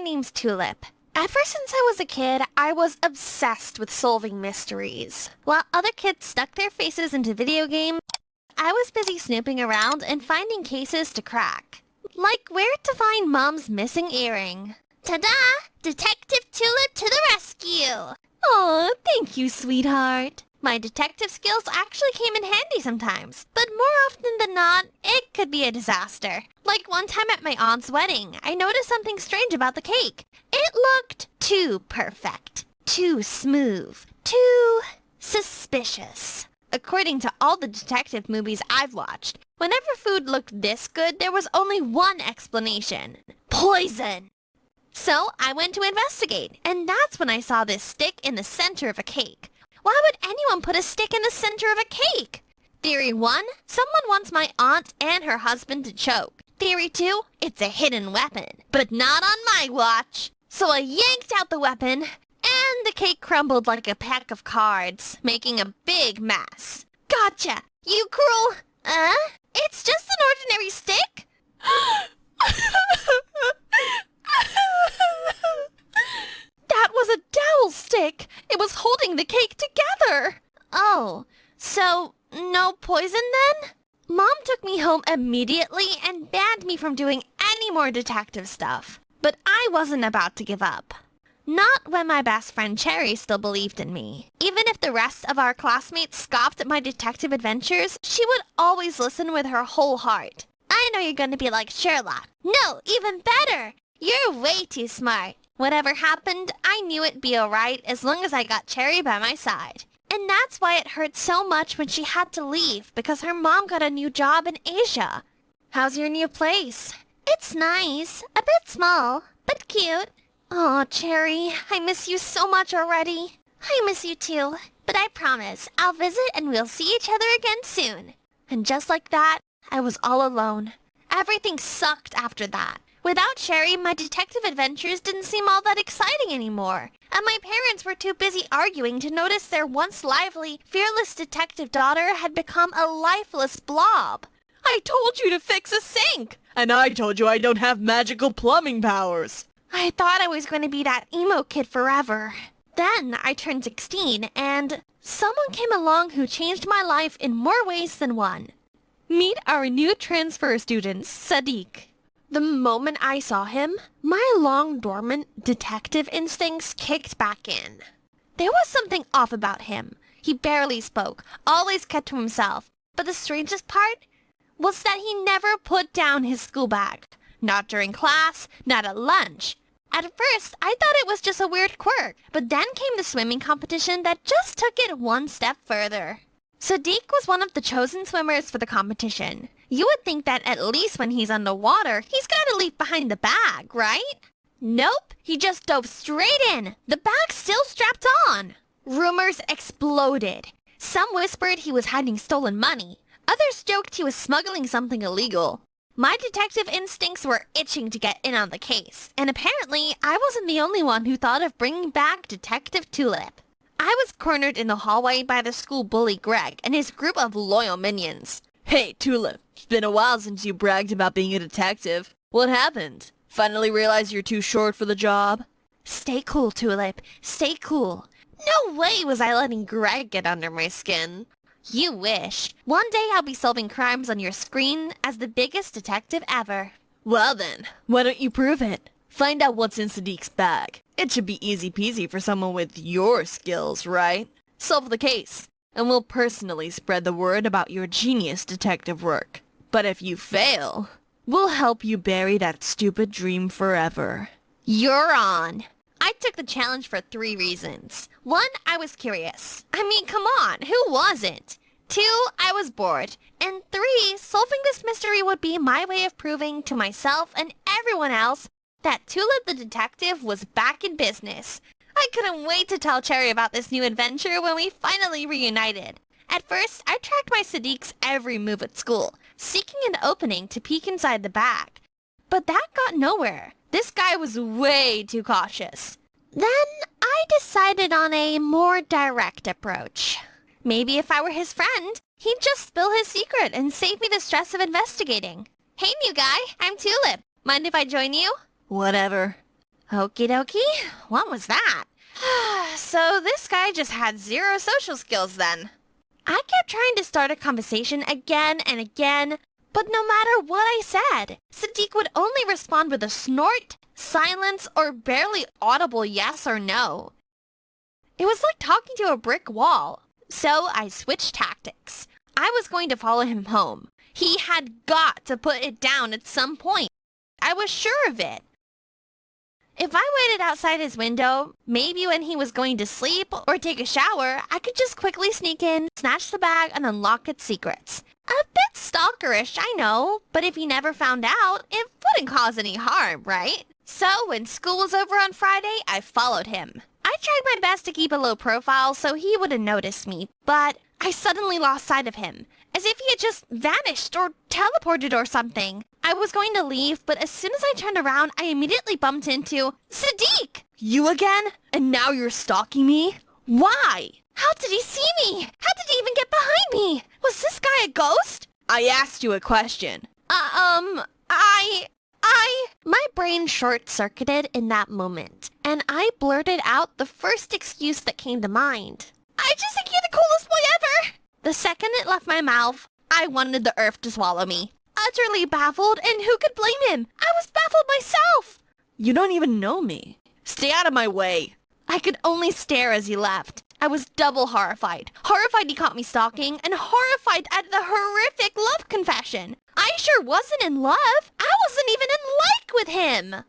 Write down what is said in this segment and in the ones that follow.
name's Tulip. Ever since I was a kid, I was obsessed with solving mysteries. While other kids stuck their faces into video games, I was busy snooping around and finding cases to crack. Like where to find Mom's missing earring. Ta-da! Detective Tulip to the rescue! Aw, thank you, sweetheart. My detective skills actually came in handy sometimes, but more often than not, it could be a disaster. Like one time at my aunt's wedding, I noticed something strange about the cake. It looked too perfect, too smooth, too suspicious. According to all the detective movies I've watched, whenever food looked this good, there was only one explanation. Poison! So I went to investigate, and that's when I saw this stick in the center of a cake. Why would anyone put a stick in the center of a cake? Theory 1, someone wants my aunt and her husband to choke. Theory 2, it's a hidden weapon, but not on my watch. So I yanked out the weapon, and the cake crumbled like a pack of cards, making a big mess. Gotcha! You cruel... It's just an ordinary stick? That was a dowel stick! It was holding the cake together! Oh, so no poison then? Mom took me home immediately and banned me from doing any more detective stuff. But I wasn't about to give up. Not when my best friend Cherry still believed in me. Even if the rest of our classmates scoffed at my detective adventures, she would always listen with her whole heart. I know you're gonna be like Sherlock. No, even better! You're way too smart. Whatever happened, I knew it'd be alright as long as I got Cherry by my side. And that's why it hurt so much when she had to leave, because her mom got a new job in Asia. How's your new place? It's nice. A bit small, but cute. Aw, Cherry, I miss you so much already. I miss you too, but I promise I'll visit and we'll see each other again soon. And just like that, I was all alone. Everything sucked after that. Without Cherry, my detective adventures didn't seem all that exciting anymore, and my parents were too busy arguing to notice their once lively, fearless detective daughter had become a lifeless blob. I told you to fix a sink! And I told you I don't have magical plumbing powers! I thought I was going to be that emo kid forever. Then I turned 16, and someone came along who changed my life in more ways than one. Meet our new transfer student, Sadiq. The moment I saw him, my long-dormant detective instincts kicked back in. There was something off about him. He barely spoke, always kept to himself. But the strangest part was that he never put down his school bag. Not during class, not at lunch. At first, I thought it was just a weird quirk, but then came the swimming competition that just took it one step further. Sadiq was one of the chosen swimmers for the competition. You would think that at least when he's underwater, he's gotta leave behind the bag, right? Nope, he just dove straight in. The bag's still strapped on. Rumors exploded. Some whispered he was hiding stolen money. Others joked he was smuggling something illegal. My detective instincts were itching to get in on the case, and apparently I wasn't the only one who thought of bringing back Detective Tulip. I was cornered in the hallway by the school bully Greg and his group of loyal minions. Hey, Tulip, it's been a while since you bragged about being a detective. What happened? Finally realized you're too short for the job? Stay cool, Tulip. Stay cool. No way was I letting Greg get under my skin. You wish. One day I'll be solving crimes on your screen as the biggest detective ever. Well then, why don't you prove it? Find out what's in Sadiq's bag. It should be easy peasy for someone with your skills, right? Solve the case, and we'll personally spread the word about your genius detective work. But if you fail, we'll help you bury that stupid dream forever. You're on. I took the challenge for 3 reasons. 1, I was curious. I mean, come on, who wasn't? 2, I was bored. And 3, solving this mystery would be my way of proving to myself and everyone else that Tulip the detective was back in business. I couldn't wait to tell Cherry about this new adventure when we finally reunited. At first, I tracked my Sadiq's every move at school, seeking an opening to peek inside the bag. But that got nowhere. This guy was way too cautious. Then I decided on a more direct approach. Maybe if I were his friend, he'd just spill his secret and save me the stress of investigating. Hey, new guy, I'm Tulip. Mind if I join you? Whatever. Okie dokie. What was that? So this guy just had zero social skills then. I kept trying to start a conversation again and again, but no matter what I said, Sadiq would only respond with a snort, silence, or barely audible yes or no. It was like talking to a brick wall. So I switched tactics. I was going to follow him home. He had got to put it down at some point. I was sure of it. If I waited outside his window, maybe when he was going to sleep or take a shower, I could just quickly sneak in, snatch the bag, and unlock its secrets. A bit stalkerish, I know, but if he never found out, it wouldn't cause any harm, right? So when school was over on Friday, I followed him. I tried my best to keep a low profile so he wouldn't notice me, but I suddenly lost sight of him, as if he had just vanished or teleported or something. I was going to leave, but as soon as I turned around, I immediately bumped into Sadiq! You again? And now you're stalking me? Why? How did he see me? How did he even get behind me? Was this guy a ghost? I asked you a question. My brain short-circuited in that moment, and I blurted out the first excuse that came to mind. I just think you're the coolest boy ever! The second it left my mouth, I wanted the earth to swallow me. Utterly baffled, and who could blame him? I was baffled myself! You don't even know me. Stay out of my way. I could only stare as he left. I was double horrified. Horrified he caught me stalking, and horrified at the horrific love confession. I sure wasn't in love. I wasn't even in like with him.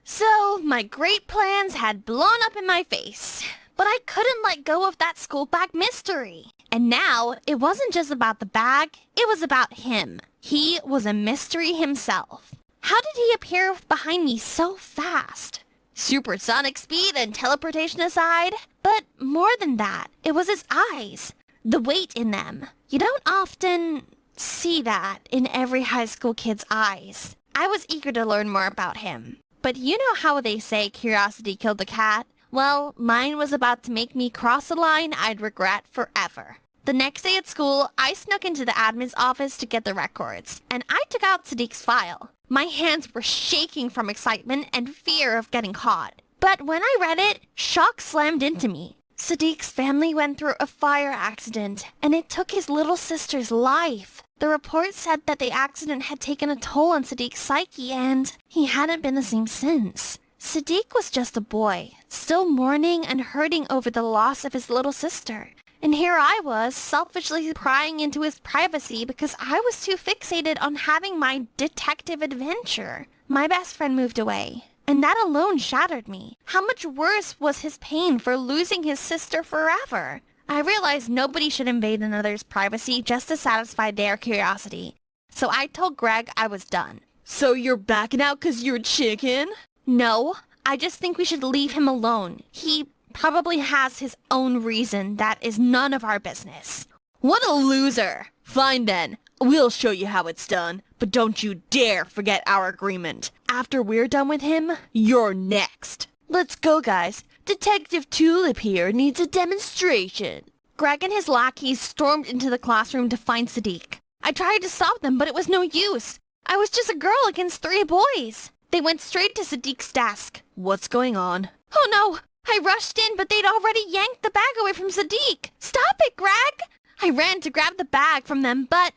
So, my great plans had blown up in my face. But I couldn't let go of that school bag mystery. And now, it wasn't just about the bag, it was about him. He was a mystery himself. How did he appear behind me so fast? Supersonic speed and teleportation aside, but more than that, it was his eyes. The weight in them. You don't often see that in every high school kid's eyes. I was eager to learn more about him. But you know how they say curiosity killed the cat? Well, mine was about to make me cross a line I'd regret forever. The next day at school, I snuck into the admin's office to get the records, and I took out Sadiq's file. My hands were shaking from excitement and fear of getting caught. But when I read it, shock slammed into me. Sadiq's family went through a fire accident, and it took his little sister's life. The report said that the accident had taken a toll on Sadiq's psyche, and he hadn't been the same since. Sadiq was just a boy, still mourning and hurting over the loss of his little sister. And here I was, selfishly prying into his privacy because I was too fixated on having my detective adventure. My best friend moved away, and that alone shattered me. How much worse was his pain for losing his sister forever? I realized nobody should invade another's privacy just to satisfy their curiosity. So I told Greg I was done. So you're backing out 'cause you're a chicken? No, I just think we should leave him alone. He probably has his own reason that is none of our business. What a loser! Fine then, we'll show you how it's done, but don't you dare forget our agreement. After we're done with him, you're next. Let's go, guys. Detective Tulip here needs a demonstration. Greg and his lackeys stormed into the classroom to find Sadiq. I tried to stop them, but it was no use. I was just a girl against 3 boys. They went straight to Sadiq's desk. What's going on? Oh no! I rushed in, but they'd already yanked the bag away from Sadiq. Stop it, Greg! I ran to grab the bag from them, but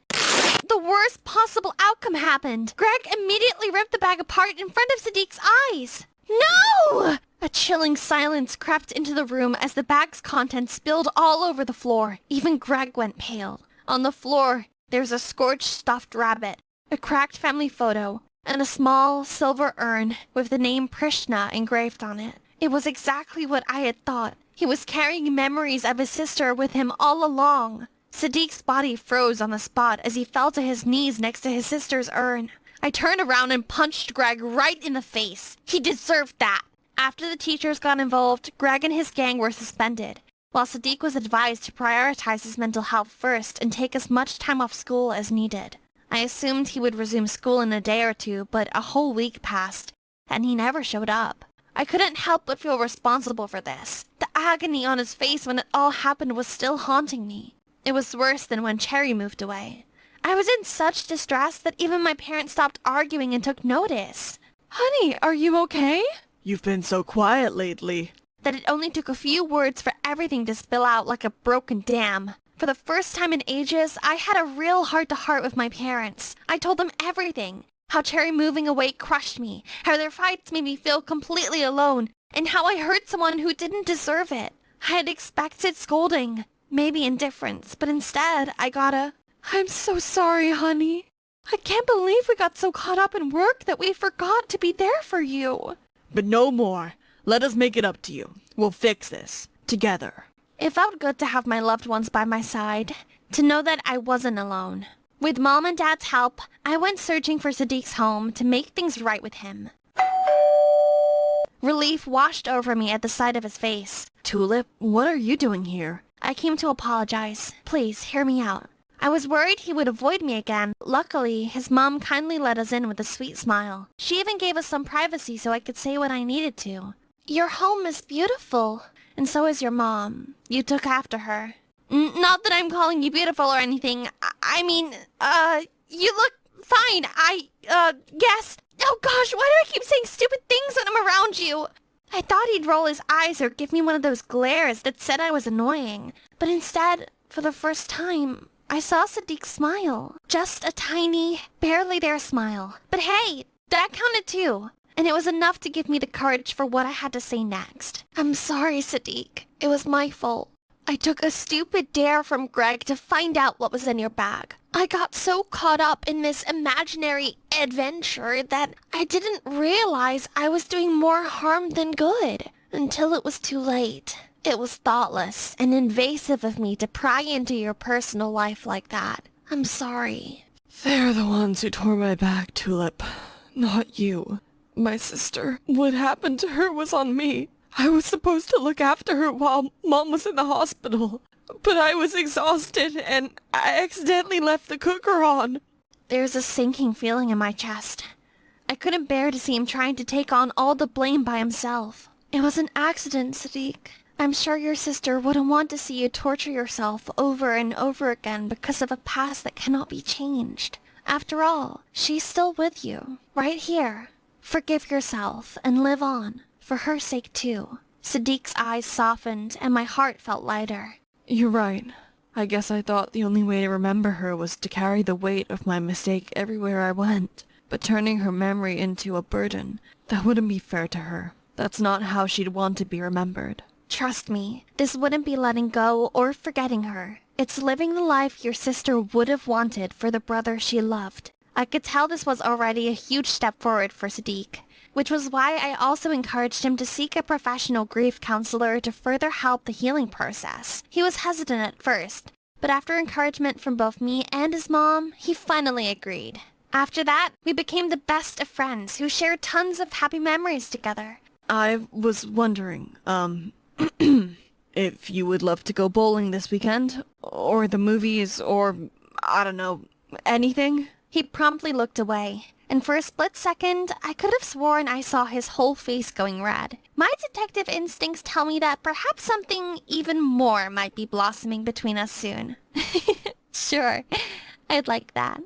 the worst possible outcome happened. Greg immediately ripped the bag apart in front of Sadiq's eyes. No! A chilling silence crept into the room as the bag's contents spilled all over the floor. Even Greg went pale. On the floor, there's a scorched stuffed rabbit, a cracked family photo, and a small silver urn with the name Prishna engraved on it. It was exactly what I had thought. He was carrying memories of his sister with him all along. Sadiq's body froze on the spot as he fell to his knees next to his sister's urn. I turned around and punched Greg right in the face. He deserved that. After the teachers got involved, Greg and his gang were suspended, while Sadiq was advised to prioritize his mental health first and take as much time off school as needed. I assumed he would resume school in a day or two, but a whole week passed, and he never showed up. I couldn't help but feel responsible for this. The agony on his face when it all happened was still haunting me. It was worse than when Cherry moved away. I was in such distress that even my parents stopped arguing and took notice. Honey, are you okay? You've been so quiet lately. That it only took a few words for everything to spill out like a broken dam. For the first time in ages, I had a real heart-to-heart with my parents. I told them everything. How Cherry moving away crushed me, how their fights made me feel completely alone, and how I hurt someone who didn't deserve it. I had expected scolding, maybe indifference, but instead I got a, "I'm so sorry, honey. I can't believe we got so caught up in work that we forgot to be there for you." But no more. Let us make it up to you. We'll fix this. Together. It felt good to have my loved ones by my side, to know that I wasn't alone. With Mom and Dad's help, I went searching for Sadiq's home to make things right with him. Relief washed over me at the sight of his face. Tulip, what are you doing here? I came to apologize. Please, hear me out. I was worried he would avoid me again. Luckily, his mom kindly let us in with a sweet smile. She even gave us some privacy so I could say what I needed to. Your home is beautiful, and so is your mom. You took after her. Not that I'm calling you beautiful or anything. I mean, you look fine. Guess. Oh gosh, why do I keep saying stupid things when I'm around you? I thought he'd roll his eyes or give me one of those glares that said I was annoying. But instead, for the first time, I saw Sadiq smile. Just a tiny, barely there smile. But hey, that counted too. And it was enough to give me the courage for what I had to say next. I'm sorry, Sadiq. It was my fault. I took a stupid dare from Greg to find out what was in your bag. I got so caught up in this imaginary adventure that I didn't realize I was doing more harm than good until it was too late. It was thoughtless and invasive of me to pry into your personal life like that. I'm sorry. They're the ones who tore my back, Tulip. Not you. My sister. What happened to her was on me. I was supposed to look after her while Mom was in the hospital. But I was exhausted and I accidentally left the cooker on. There's a sinking feeling in my chest. I couldn't bear to see him trying to take on all the blame by himself. It was an accident, Sadiq. I'm sure your sister wouldn't want to see you torture yourself over and over again because of a past that cannot be changed. After all, she's still with you, right here. Forgive yourself and live on, for her sake too. Sadiq's eyes softened and my heart felt lighter. You're right. I guess I thought the only way to remember her was to carry the weight of my mistake everywhere I went. But turning her memory into a burden, that wouldn't be fair to her. That's not how she'd want to be remembered. Trust me, this wouldn't be letting go or forgetting her. It's living the life your sister would have wanted for the brother she loved. I could tell this was already a huge step forward for Sadiq, which was why I also encouraged him to seek a professional grief counselor to further help the healing process. He was hesitant at first, but after encouragement from both me and his mom, he finally agreed. After that, we became the best of friends who shared tons of happy memories together. I was wondering, if you would love to go bowling this weekend, or the movies, or, I don't know, anything? He promptly looked away, and for a split second, I could have sworn I saw his whole face going red. My detective instincts tell me that perhaps something even more might be blossoming between us soon. Sure, I'd like that.